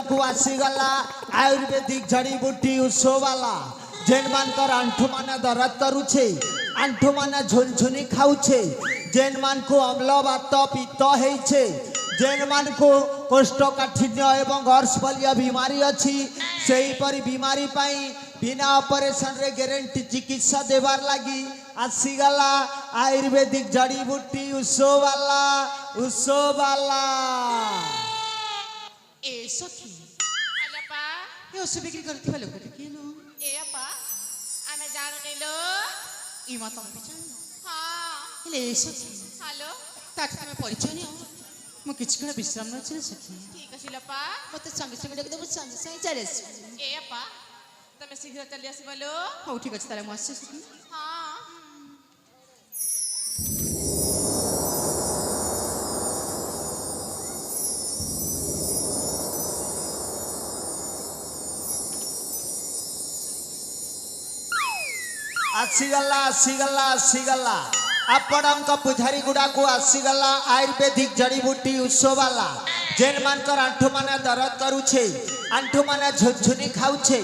को आसीगला आयुर्वेदिक जड़ी बूटी उत्सव वाला जेन मानकर आंठू माने दर्द करुछे आंठू माने झुनझुनी खाउछे जेन मान को अम्ल बात पित्त हेइछे जेन मान को कोष्ठकाठिन्य एवं अर्शफलीय बीमारी अच्छी सेही परी बीमारी पाई बिना ऑपरेशन रे गारंटी चिकित्सा देवार लगी आसीगला आयुर्वेदिक जड़ी बूटी उत्सव वाला ए सखी अल्लापा ए ओसे बिक्री करथिबा लोकटे केनो ए अपा आमे जान गेलो इमा तम बिचार हाँ हेले ए सखी हेलो ताक तमे परिचय नियो मो किछ कड़ा विश्राम न छे सखी ठीक अछि लपा मते संगे संगे देख देबो संगे संगे चले ए अपा तमे शीघ्र चली आसीबलो हो ठीक अछि ताले मो आसे सखी हाँ आसीगला आपण पुजारी गुड़ा को आसीगला आयुर्वेदिक जड़ी बूटी उत्सव वाला जेन मानकर आंठू माने दर्द करुछे आंठू माने झुनझुनी खाउछे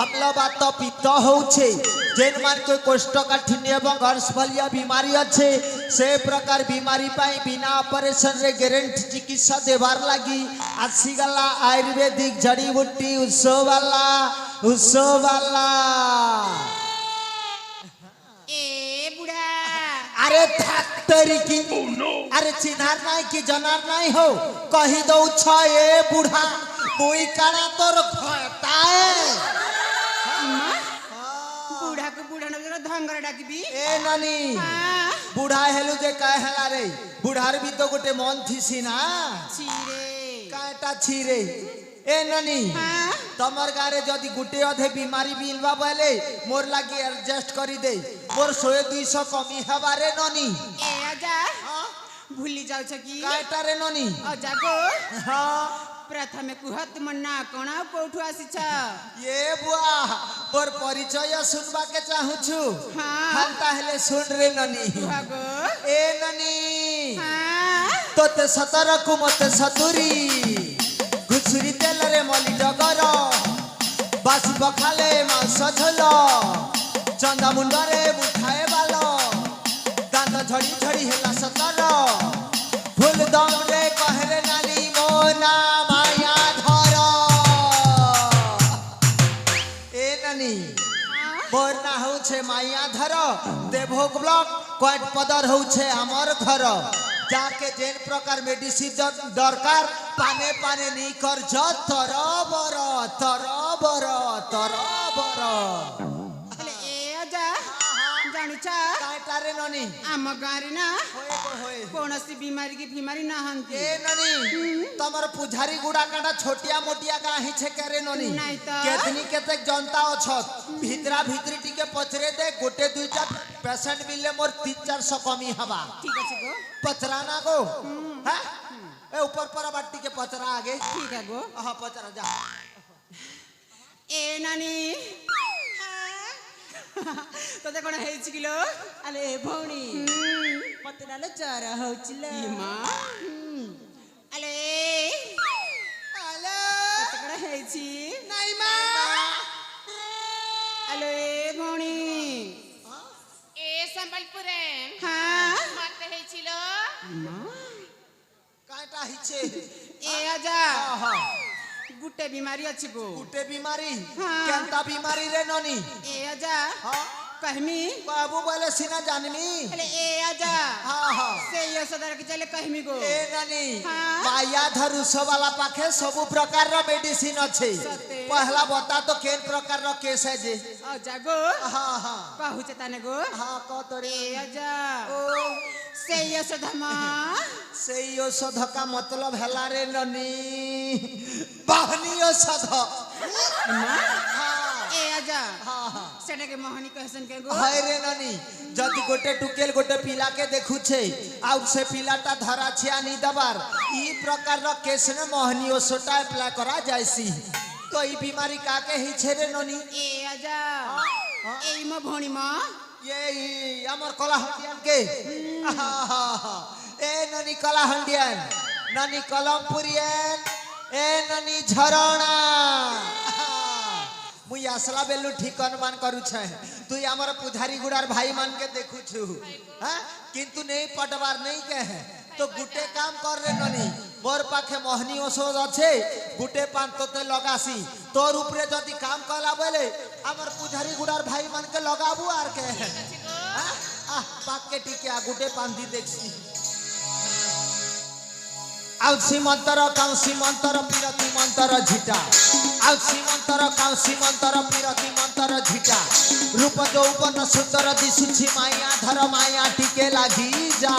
अम्ल बात पित्त होउछे जेन मान को कोष्ठकाठिन्य एवं अर्शफलीय बीमारी अच्छे से प्रकार बीमारी पाई बिना ऑपरेशन रे गारंटी चिकित्सा देवार लगी आसीगला आयुर्वेदिक जड़ी बूटी उत्सव वाला ए बुढ़ा अरे थरी की अरे चिन्हार नहीं कि जनार नहीं हो कही दो ए बुढ़ा मुई काना तोर घटाए बूढ़ा को बूढ़ा न जरा धंगर डाकिबी ए नानी हाँ बुढ़ा हेलु जे काहे हला रे बुढ़ार भी तो गोटे मन थीसी ना छीरे काटा छीरे ए नानी हाँ तमर गारे जदी गुटे अधे बीमारी बिलवा बोले मोर लागी एडजस्ट करी दे मोर 100-200 कमी हबारे ननी ए आजा भूली जाउ छ की काटा रे ननी आजा गो हां प्रथमे कुहत मन्ना कोना कोठु आसी छ ये बुआ मोर परिचय सुनबा के चाहू छु हाँ। हम ताहले सुन रे ननी गो ए ननी हां तोते 17 को मते 70 घुसुरी तेल रे मली डगर बासी बखाले मांस झोल चंदा मुंडरे मुठाए बाल दांत झड़ी झड़ी हेला 17 फूल दम रे कहरे नानी मोना माया धर ए नानी मोर ना हो छे माया धर देवभोग ब्लॉक क्वाट पदर हो छे हमर घर जाके जेन प्रकार मेडिसिन दरकार पाने पाने नहीं कर तरबर हेले ए आजा जानु छ काटारे ननी आम गारी ना होए को होए कोनसी बीमारी की बीमारी ना हंती ए ननी तमर पुजारी गुडा काटा छोटिया मोटिया गाही छे करे ननी नहीं तो। केतनी केते जनता अछत भितरा भितरी टिके पचरे दे गोटे दुईटा पेशेंट मिलले मोर 300-400 कमी हबा ठीक अछि गो पचराना गो हैं ए ऊपर पर बाटी के पचरा आगे ठीक है गो हां पचरा जा ए नानी तो देखो ना हेच किलो अले भौणी मते नाले जरा होचिल इमा अले हेलो देखो ना हेची नहीं मा हेलो ए भौणी ए संबलपुरे हां मते हेचिलो इमा काटा हिचे ए आजा हां गुटे बीमारी अछि गो गुटे बीमारी हाँ। केंता बीमारी रे ननी ए आजा हां कहमी बाबू बोले सीना जानमी हेले ए आजा हां हां से ये सदर के चले कहमी गो ए ननी हाँ। माया धरुस वाला पाखे सब प्रकार रो मेडिसिन अछि सते। पहला बता तो केन प्रकार रो केस है जे आजा गो हां हां कहू चताने गो हां को तोरे ए आजा ओ से ये सदमा सेई औषध का मतलब हेला रे ननी बहनी औषध ए आजा हां हां सेने के मोहनी कहसन के गो हाय रे ननी जदि गोटे टुकेल गोटे पिला के देखु छे और से पिलाटा धरा छिया नी दबार ई प्रकार रो केस ने मोहनी औषध अप्लाई करा जायसी तो ई बीमारी का के ही छे रे ननी ए आजा ए म भणी म ये हमर कला हंडियन के ए ननी कला हंडियन ननी कलमपुरियन ए ननी झरणा मुई आसला बेलु ठीक अनुमान करू छे तू हमर पुजारी गुड़ार भाई मान के देखु छु हां किंतु नहीं पटवार नहीं कहे तो गुटे काम कर रे ननी मोर पाखे मोहनी औषध अच्छे गुटे पान तोते लगासी तोर ऊपरे जदी काम कला बेले हमर पुजारी गुड़ार भाई मान के लगाबू आर के हां पाके टिके गुटे पान दी देखसी आउसी मंतर काउसी मंतर पिरती मंतर झिटा आउसी मंतर काउसी मंतर पिरती मंतर झिटा रूप यौवन सुंदर दिसुछि माया धर माया टिके लागी जा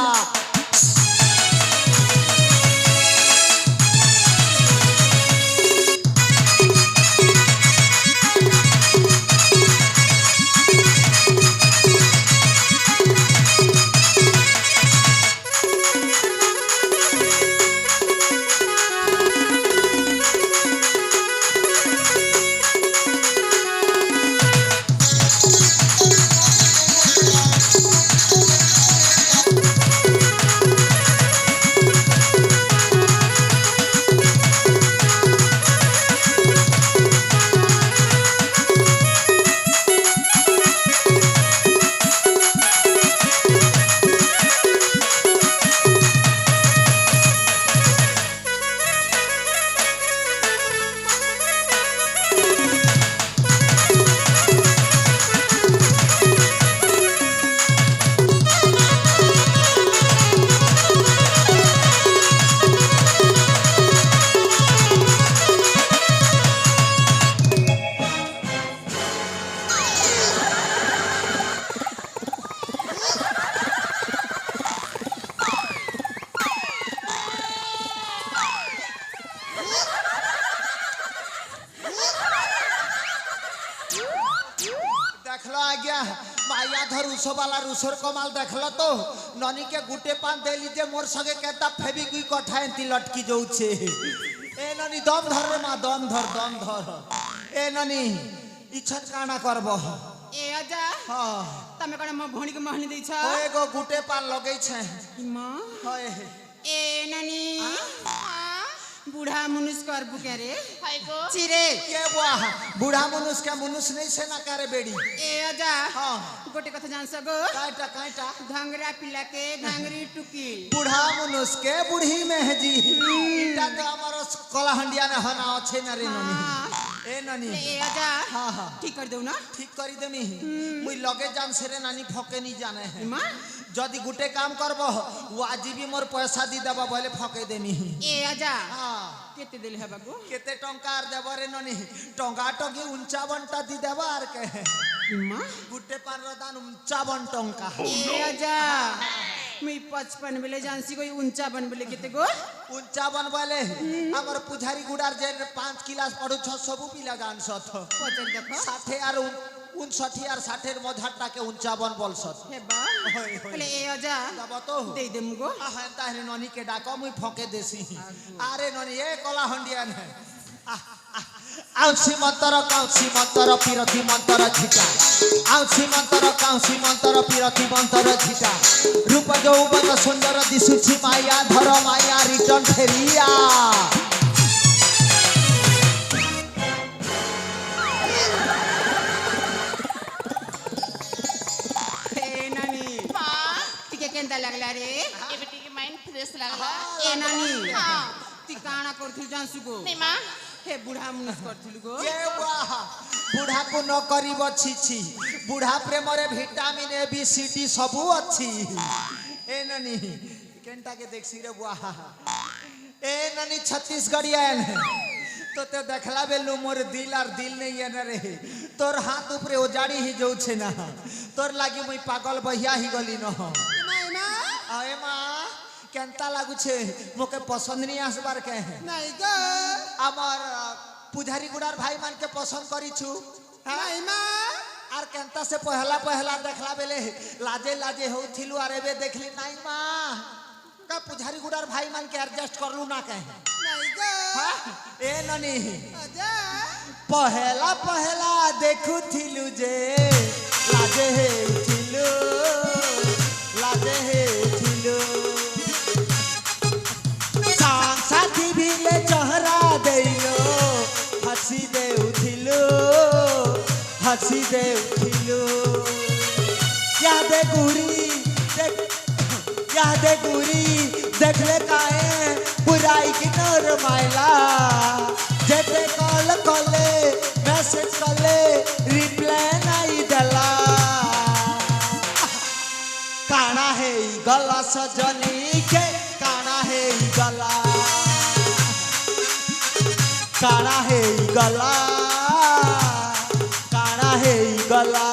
देखलो आज्ञा माया धर उस वाला रुसर कमाल देखलो तो ननी के गुटे पान दे लीजे मोर संगे केता फेबिक्विक कठा एंती लटकी जाउछे ए ननी दम धर रे मा दम धर ए ननी इच्छा काना करबो ए आजा हां तमे कोन मो भणी के महनी दै छ ओए गो गुटे पान लगै छै मां होय ए ननी बूढ़ा मनुष्य कर बुके रे हाय को चिरे के वाह बूढ़ा मनुष्य के मनुष्य नहीं से ना करे बेड़ी ए आजा हां गोटे कथा जान सगो काटा घंगरा पिला के घंगरी टुकी बूढ़ा मनुष्य के बूढ़ी मेहजी इटा तो हमारो कलाहंडिया ने हना अच्छे न रे ननी ए ननी ए आजा हां ठीक कर दऊ ना ठीक करी देमी मुई लगे जान से रे नानी फके नहीं जाने है मां जदी गुटे काम करबो वो आजी भी मोर पैसा दी देबा बोले फके देमी ए आजा हां केते दिल है बाबू केते टंकार देबा रे ननी टंगा टंगी 51 टा दी देबा आर के मां गुटे पान रदान 51 टंका ए आजा मी 55 बेले जानसी कोई 51 बेले केते गो 51 वाले हमर पुजारी गुडार जे 5 क्लास पढु छ सबु पिला जान सथ पचर देखो 60 আর 59 আর 60 এর মধ্যটাকে 51 বলছত हेबा বলে এ আজা দাবা তো দেই দেম গো হ্যাঁ তাহলে ননি কে ডাকো মুই ফকে দেছি আরে ননি এ কলা হন্ডিয়ান আউসি মন্তর পিরতি মন্তর ঝিটা আউসি মন্তর পিরতি মন্তর ঝিটা রূপ যৌবন সুন্দর দিশুছি মায়া ধর মায়া রিটর্ন ফেরিয়া ए नानी हां टिके केंदा लागला रे ए बेटी के माइंड फ्रेश लागला ए नानी हां ती काना करथि जानसु गो नहीं मां हे बुढ़ा मनुष्य करथिलु गो ये वाह बुढ़ा को न करिब छी बुढ़ा प्रेमरे vitamin A B C D सबु अछि ए ननी केनटा के देखसी रे वाह ए ननी छत्तीसगढ़ियन तो ते देखला बेलु मोर दिल और दिल नहीं है रे तोर हाथ ऊपरे ओजाड़ी ही जाउ छे ना तोर लागी मुई पागल बहिया ही गली न आए मां केनता लागु छे मोके पसंद नहीं आसबार के नहीं गो আমার पुजारी गुडार भाई मान के पसंद करी छु नहीं मां आर केनता से पहला देखला बेले लाजे होथिलु आर एबे देखली नाही मां का पुजारी गुडार भाई मान के एडजस्ट करलु ना कहे नहीं गो हां ए ननी आजा पहला देखुथिलु जे लाजे हेथिलु साथी भी ले चेहरा दे हसी दे उठिलु यादे गुरी देखले काए बुराई की नर माइला जेते कॉल कले मैसेज कले रिप्लाई नहीं देला काना है ई गला सजनी के काना है ई गला काना है ई गला काना है ई गला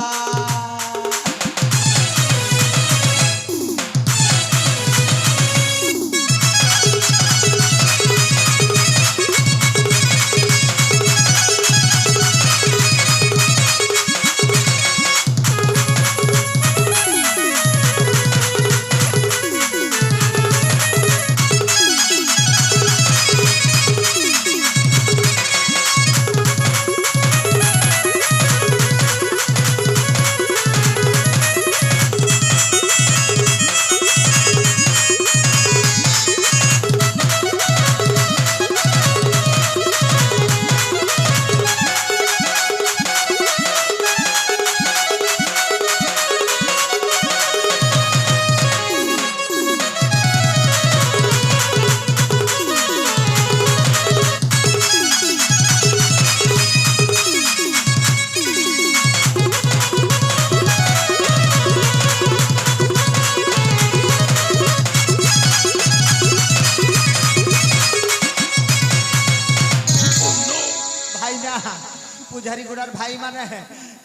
पुजारी गुड़ार भाई माने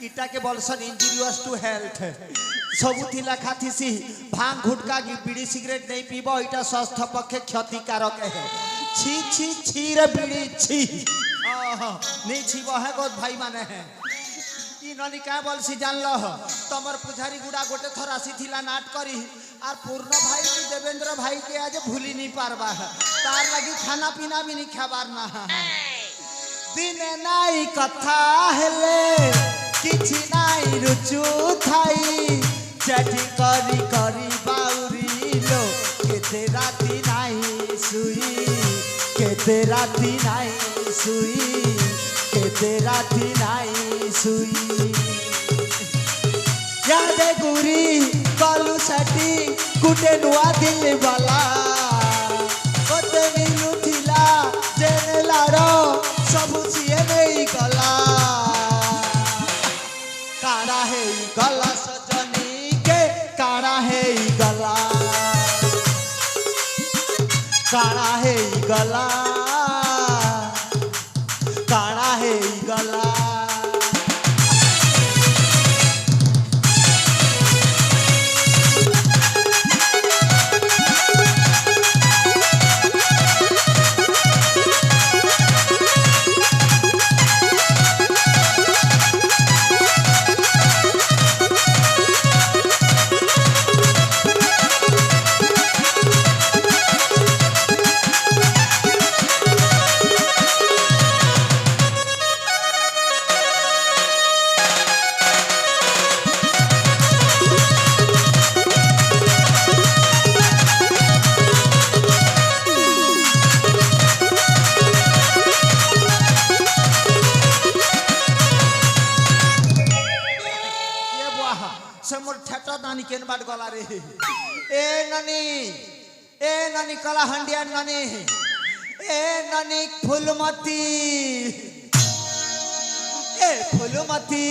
इटा के बोलसन इंजुरियस टू हेल्थ सबु थिला खाथिसी भांग गुटखा की बीड़ी सिगरेट नहीं पीबो इटा स्वास्थ्य पक्षे क्षतिकारक है छी छी छी रे बीड़ी छी नहीं छीबो है गोद भाई माने है ई ननी का बोलसी जानलो तमर पुजारी गुड़ा गोटे थर आसी थिला नाट करी आर पूर्ण भाई की देवेंद्र भाई के आज भूली नहीं पारबा तार लगी खाना पीना भी नहीं खाबार ना दिने नाई कथा हेले किछि नाई रुचु थाई चैटिंग करी करी बाउरी लो केते राती नाई सुई केते राती नाई सुई केते राती नाई सुई यादे गुरी कलु सटी गुटे नुआ दिल वाला ओते नीलु थिला जेने लारो सबु सिए नहीं गला काड़ा है गला सजनी के काड़ा है गला काड़ा है गला काड़ा है गला केन बाट गला रे ए ननी कला हंडिया ननी ए ननी फूलमती ए फूलमती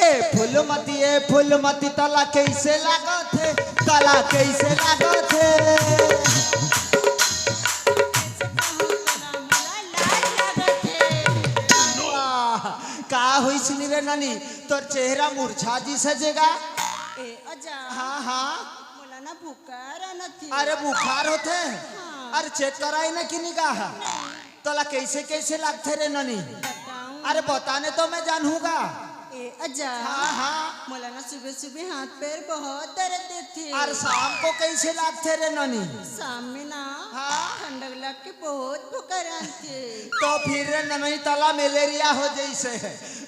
ए फूलमती ए फूलमती तला कैसे लागत है तला कैसे लागत है का हुई सुनी रे नानी तोर चेहरा मुरझा जी सजेगा ए अजा हाँ हाँ मोला ना बुखार नथी अरे बुखार होते अरे चेक कराई ना कि निगाह तोला कैसे कैसे लगते रे नानी अरे बताने तो मैं जानूंगा ए अजा हाँ हाँ मोला ना सुबह सुबह हाथ पैर बहुत दर्द देते और शाम को कैसे लगते रे नानी शाम में ना हाँ ठंडक लग के बहुत बुखार आते तो फिर नहीं तला मलेरिया हो जैसे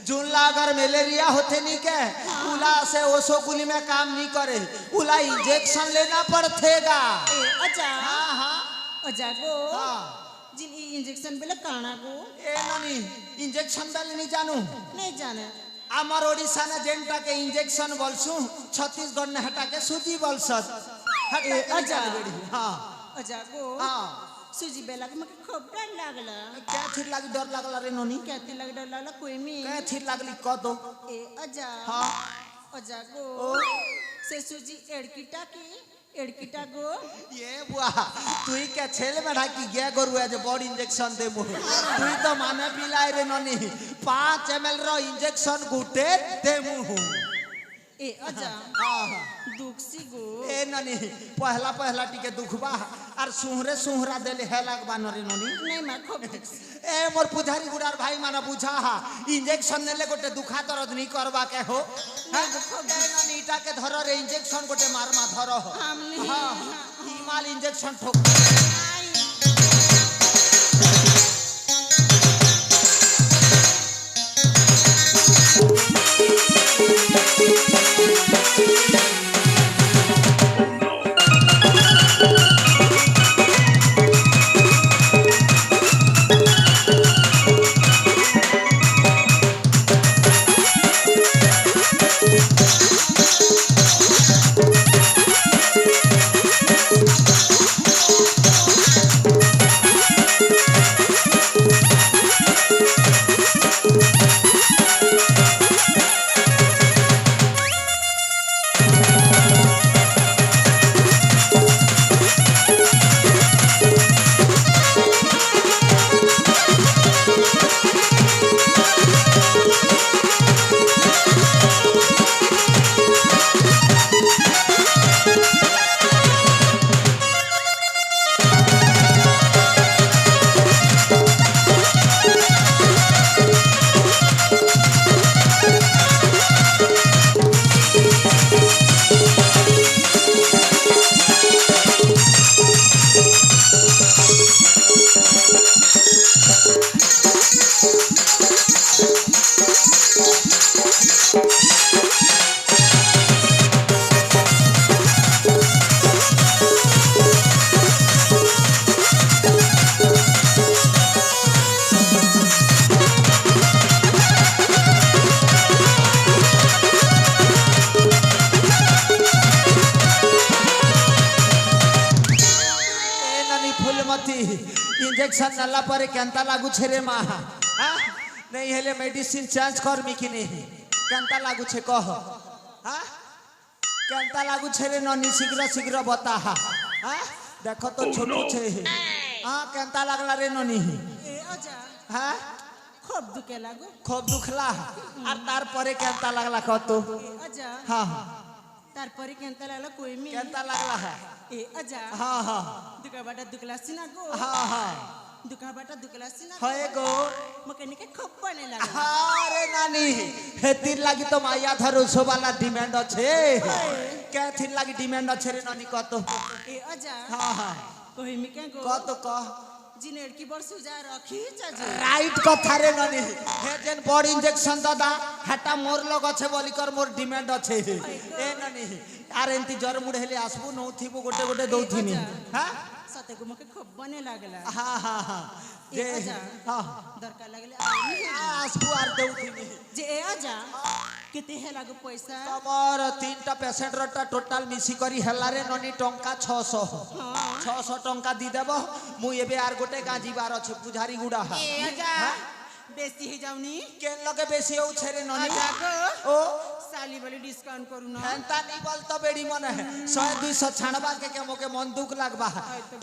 जुनला अगर मलेरिया होते नहीं के उला से ओसो गुली में काम नहीं करे उला इंजेक्शन लेना पड़तेगा ए अजा हाँ हाँ अजा गो हाँ जिन इंजेक्शन इंजेक्शन बेले काना को ए ननी इंजेक्शन बेले नहीं जानू नहीं जाने আমার ওড়িশা না যেনটাকে ইনজেকশন বলছু ছত্তিশগড় না হেটাকে সুজি বলছস ए अजा হ্যাঁ अजा को হ্যাঁ सूजी बेला के मके खूब डर लागला কে থির লাগি ডর লাগলা রে ননি कहती लग डर लागला कोई मी কে থির লাগলি কত ए अजा হ্যাঁ अजा को से सूजी एड़कीटा को ये बुआ তুই কে ছেলে মেঢা কি গে গরু যে বড় ইনজেকশন দেবো তুই তো মানে পিলাই রে ননি 5 ml র ইনজেকশন গুটে দেমু ए अजा হ্যাঁ दुखसी गो ए ननी पहला पहला टिके दुखबा और सुहरे सुहरा देले हेलाक बानरे ननी नहीं मैं खूब दुखसी ए मोर पुजारी गुडार भाई माना बुझा हा इंजेक्शन नेले गोटे दुखा दर्द नहीं करबा के हो हां ए ननी इटा के धर रे इंजेक्शन गोटे मार मा धर हो हम नहीं हां ई माल इंजेक्शन ठोक इंजेक्शन नला पर केंता लागू छे रे मा हां नहीं हेले मेडिसिन चेंज कर मी कि नहीं केंता लागू छे कह हां केंता लागू छे रे ननी शीघ्र शीघ्र बता हां देखो तो छोटू छे हां केंता लागला रे ननी ए अजा हां खूब दुखे लागो खूब दुखला और तार परे केंता लागला कत ए अजा हां तार परे केंता लागला कोई मी केंता लागला है ए अजा हां हां दुका बाटा दुखला सिना गो हां हां दुका बाटा दुखला सिना होए गो मकनी के खूब बने लागला अरे नानी हेतिर लागी तो माया धरुसो वाला डिमांड छे के थिर लागी डिमांड छे रे नानी कत ए अजा हां हां कोई मी के गो कत कह जिनेर की बर सुजा रखी चाचे राइट कथा रे नानी हे जेन बॉडी इंजेक्शन दादा हटा मोर लग छे बोली कर मोर डिमांड छे ए नानी यार एंती जर मुड हेले आसबु नो थिबु गोटे गोटे दउथिनी हां सते को मके खूब बने लागला हां हां हां ए अजा हां दरकार लागले आसबु आर दउथिनी जे ए अजा केते हे लागो पैसा तमर तीनटा पेशेंट रटा टोटल मिसी करी हेला रे ननी टंका 600 600 टंका दी देबो मु एबे आर गोटे गाजी बार अछि पुजारी गुडा ए अजा बेसी हे जाउनी केन लगे बेसी हो छे रे ननी अजा को ओ साली वाली डिस्काउंट करू ना एंता नी बोल तो बेड़ी मन है 100 200 छाणबा के मोके मन दुख लागबा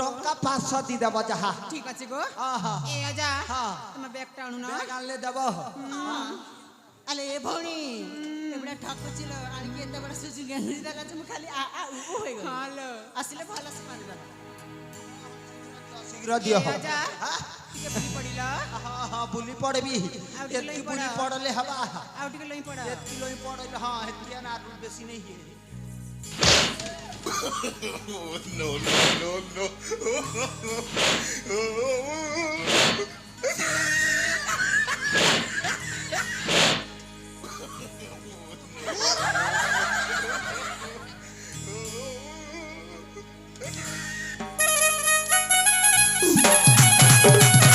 टंका 500 दी देबो जहा ठीक আছে গো हां हां ए अजा हां तुम बैग टाणू ना बैग आनले देबो अले ए भौणी एबडा ठाकू छिलो आणि के एते बडा सुजू गेली दाला तुम खाली आ आ उ होय गो हालो असले भाला से मारला शीघ्र दियो ए अजा के बुली पडिला हां हां बुली पड़बी एती बुली पड़ले हवा आउट के लई पड़ा एती लोई पड़ले हां एतिया ना बेसी नहीं है no, no, no, no.